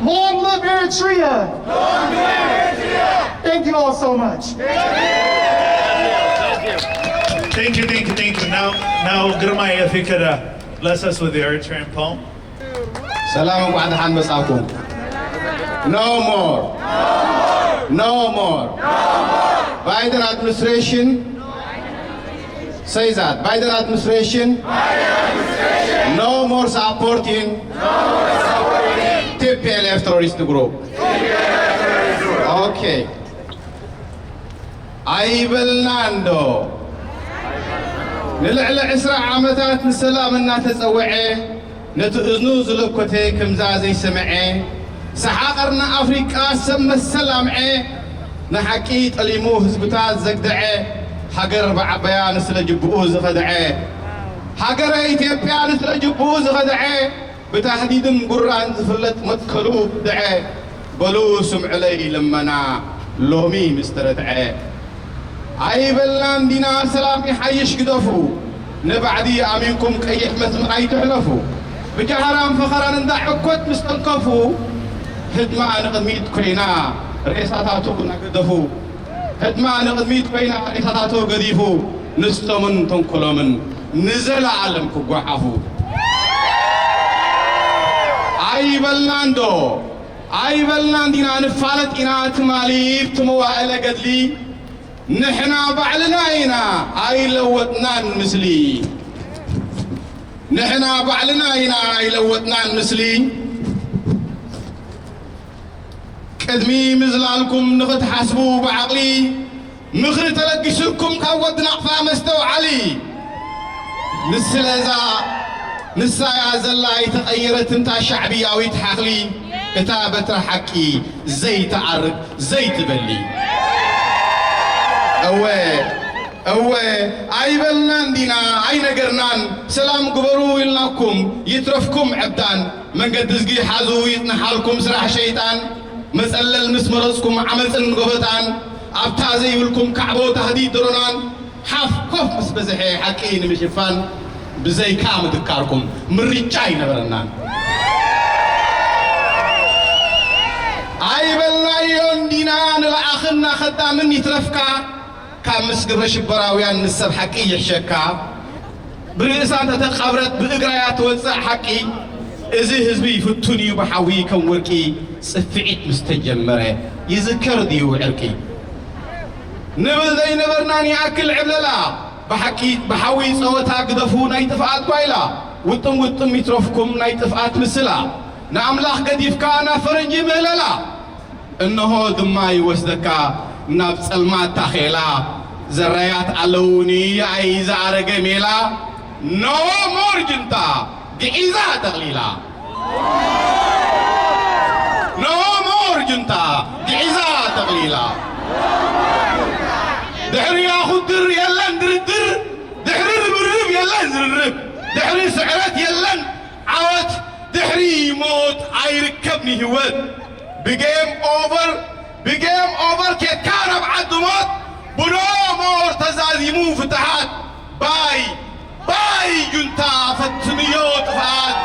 J: Long live Eritrea! Long live Eritrea! Thank you all so much.
C: Thank you. Now, Grandma, if you could bless us with the Eritrean poem.
K: Salam alaikum masakum. No more. No more. Biden administration. Say that. Biden administration. No more supporting. TPLF terrorist group. Okay. አይበልናንዶ ንልዕሊ 20 ዓመታት ንሰላም እናተፀውዐ ነቲ እዝኑ ዝለኮተ ከምዛ ዘይሰምዐ ሰሓቐርና ኣፍሪቃ ሰብ መሰላምዐ ንሓቂ ጠሊሙ ህዝብታት ዘግድዐ ሃገር ብዓበያ ንስለ ጅብኡ ዝኸድዐ ሃገረ ኢትዮጵያ ንስለ ጅብኡ ዝኸድዐ ብታሕዲድን ጉራን ዝፍለጥ መትከሉ ድዐ በሉ ስምዕለይ ልመና ሎሚ ምስ ተረድዐ ኣይበልናን ዲና ሰላም ይሓይሽ ግደፉ ንባዕዲ ኣሚንኩም ቀይሕ መስመር ኣይትሕለፉ ብጃህራን ፈኸራን እንዳዕኮት ምስ ተንከፉ ህድማ ንቕድሚት ኮይና ሬሳታቱ ናገደፉ ህድማ ንቕድሚት ኮይና ሬሳታቱ ገዲፉ ንስቶምን ተንኮሎምን ንዘለዓለም ክጓሓፉ ኣይበልናን ዶ ኣይበልናን ዲና ንፋለጥ ኢና ትማሊብ ትመዋእለ ገድሊ نحنا بعلناينا ايلوتنا المسلي نحنا بعلناينا ايلوتنا المسلي قدمي مزلالكم نخت حسبوا بعقلي ምኽሪ ተለግስኩም ካብ ወዲ ናቕፋ መስተው ዓሊ ንስለዛ ንሳያ ዘላ የተቐየረትን ታ ሻዕብያዊት ሓኽሊ እታ በትረ ሓቂ ዘይተዓርግ ዘይትበሊ እወ ኣይበልናን ዲና ኣይነገርናን ሰላም ግበሩ ኢልናኩም ይትረፍኩም ዕብዳን መንገዲ ዝጊ ሓዙ ይጥንሓልኩም ስራሕ ሸይጣን መጸለል ምስ መረጽኩም ዓመፅን ጎበጣን ኣብታ ዘይብልኩም ካዕቦ ተህዲድ ድሮናን ሓፍ ኮፍ ምስ በዝሐ ሓቂ ንምሽፋን ብዘይካ ምትካርኩም ምርጫ ይነበረናን ኣይበልናዮን ዲና ንለኣኽና ኸዳምን ይትረፍካ ካብ ምስ ግብረ ሽበራውያን ንሰብ ሓቂ ይሕሸካ ብርእሳ ተተቐብረት ብእግራያ ትወፅእ ሓቂ እዚ ህዝቢ ይፍቱን እዩ ብሓዊ ከም ወርቂ ጽፍዒት ምስ ተጀመረ ይዝከር ድዩ ዕርቂ ንብል ዘይነበርናን ይኣክል ዕብለላ ብሓቂ ብሓዊ ጸወታ ግደፉ ናይ ጥፍኣት ጓይላ ውጥም ይትረፍኩም ናይ ጥፍኣት ምስላ ንኣምላኽ ገዲፍካ ናብ ፈረንጂ ምህለላ እነሆ ድማ ይወስደካ ናብ ጸልማት ታኼላ ዘራያት ኣለውኒ ኣይ ዝኣረገ ሜላ ኖሞር ጅንታ ግዒዛ ተቕሊላ ኖሞር ጅንታ ግዒዛ ተቕሊላ ድሕሪ ኣኹድር የለን ድርድር ድሕሪ ርብርብ የለን ዝርርብ ድሕሪ ስዕረት የለን ዓወት ድሕሪ ሞት ኣይርከብኒ ህይወት ብጌም ኦቨር ኬትካ ረብዓት ሞት ብኖሞር ተዛዚሙ ፍትሓት ባይ ጁንታ ፈትንዮ ጥፍኣት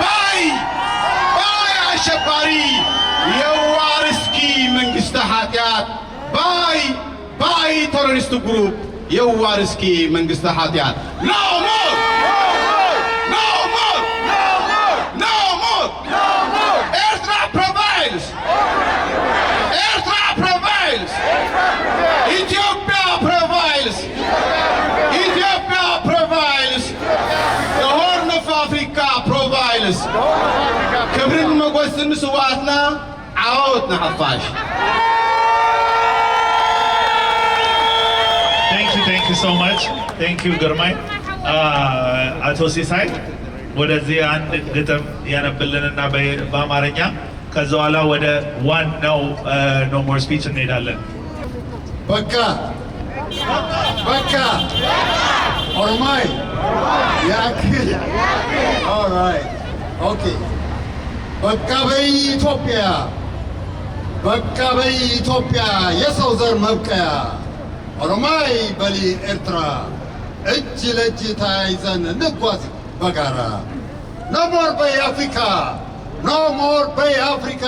K: ባይ ኣሸባሪ የዋርስኪ መንግስተ ኃጢአት ባይ ቴሮሪስት ግሩፕ የዋርስኪ መንግስተ ኃጢአት No more Eritrea prevails Ethiopia prevails the Horn of Africa prevails كبرن مقوسن سواتنا عاوتنا حفاش
C: Thank you so much. Thank you, Gurmai. አቶ ሲሳይ ወደዚህ አንድ ግጥም ያነብልንና በአማርኛ ከዛ በኋላ ወደ ዋናው ኖ ሞር ስፒች እንሄዳለን።
L: በቃ ኦሮማይ ያክል ኦልራይት ኦኬ በቃ በኢትዮጵያ የሰው ዘር መብቀያ ኦሮማይ በሊ ኤርትራ እጅ ለእጅ ተያይዘን እንጓዝ በጋራ ኖሞር በአፍሪካ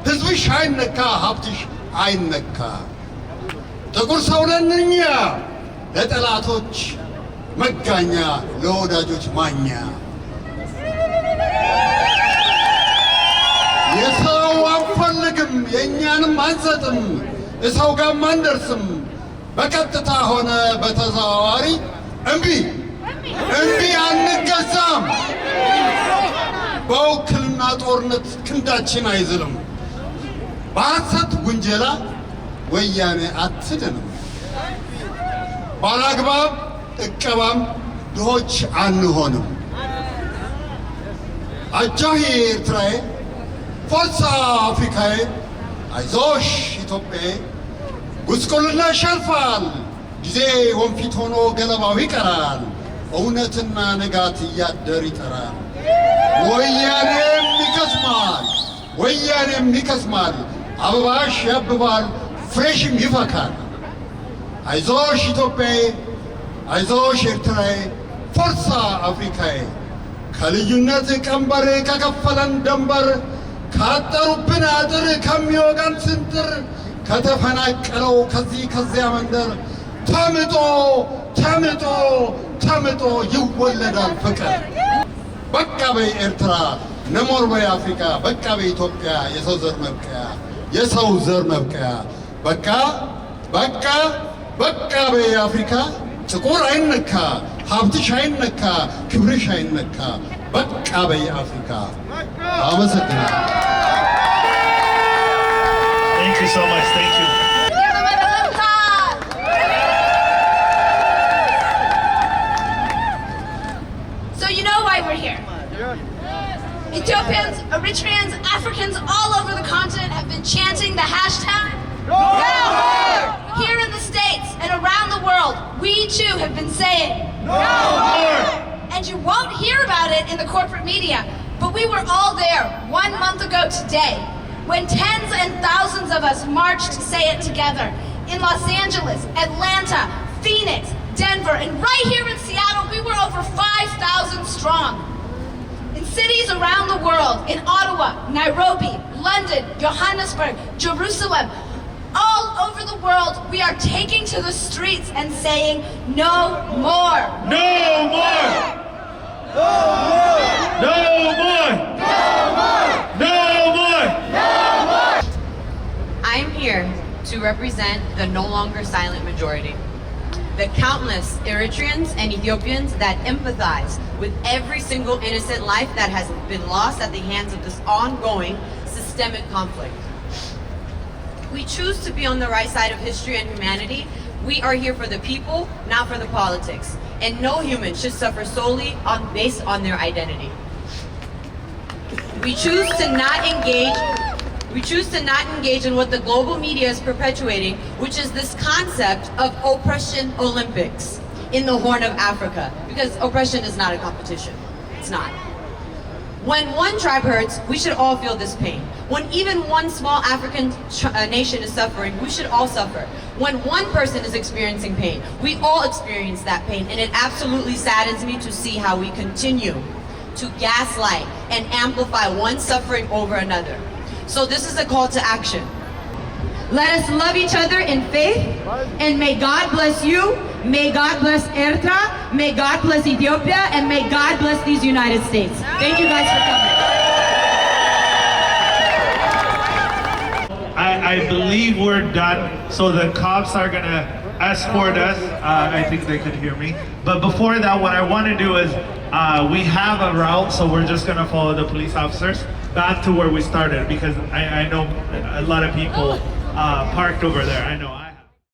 L: ህዝብሽ አይነካ ሀብትሽ አይነካ ጥቁር ሰው ነን እኛ ለጠላቶች መጋኛ ለወዳጆች ማኛ የሰው አንፈልግም የእኛንም አንሰጥም እሰው ጋር አንደርስም በቀጥታ ሆነ በተዘዋዋሪ እምቢ አንገዛም በውክልና ጦርነት ክንዳችን አይዝልም በሐሰት ውንጀላ ወያኔ አትድንም ባላግባብ እቀባም ድሆች አንሆንም አጃሂ ኤርትራዬ ፎርሳ አፍሪካዬ አይዞሽ ኢትዮጵያዬ ጉስቁልና ሸልፋል ጊዜ ወንፊት ሆኖ ገለባው ይቀራል እውነትና ንጋት እያደር ይጠራል ወያኔም ይከስማል አበባሽ ያብባል ፍሬሽም ይፈካል አይዞሽ ኢትዮጵያዬ አይዞሽ ኤርትራዬ ፎርሳ አፍሪካዬ ከልዩነት ቀንበር ከከፈለን ደንበር ካጠሩብን አጥር ከሚወጋን ስንጥር ከተፈናቀለው ከዚያ መንደር ተምጦ ይወለዳል ፍቅር በቃ በኤርትራ ኖሞር በአፍሪካ በቃ በኢትዮጵያ የሰው ዘር መብቀያ በቃ በአፍሪካ ጥቁር አይነካ ሀብትሽ አይነካ ክብርሽ አይነካ በቃ በአፍሪካ አመሰግናለሁ
C: Thank you so much. Thank you.
B: too have been saying,
D: No more!
B: and you won't hear about it in the corporate media, but we were all there 1 month ago today when tens and thousands of us marched to say it together in Los Angeles, Atlanta, Phoenix, Denver, and right here in Seattle, we were over 5,000 strong. In cities around the world, in Ottawa, Nairobi, London, Johannesburg, Jerusalem, all over the world, we are taking to the streets and saying, no more.
C: No more!
D: No more!
C: No more!
D: No more!
C: No more!
D: No more!
M: I'm here to represent the no longer silent majority. The countless Eritreans and Ethiopians that empathize with every single innocent life that has been lost at the hands of this ongoing systemic conflict. We choose to be on the right side of history and humanity. We are here for the people, not for the politics. And no human should suffer solely based on their identity. We choose to not engage in what the global media is perpetuating, which is this concept of oppression Olympics in the Horn of Africa, because oppression is not a competition. It's not. When one tribe hurts, we should all feel this pain. When even one small African nation is suffering, we should all suffer. When one person is experiencing pain, we all experience that pain, and it absolutely saddens me to see how we continue to gaslight and amplify one suffering over another. So this is a call to action. Let us love each other in faith, and may God bless you, may God bless Eritrea, may God bless Ethiopia, and may God bless these United States. Thank you guys for coming.
C: I believe we're done, so the cops are gonna escort us. I think they could hear me. But before that, what I want to do is, we have a route, so we're just gonna follow the police officers back to where we started, because I know a lot of people parked over there. I know.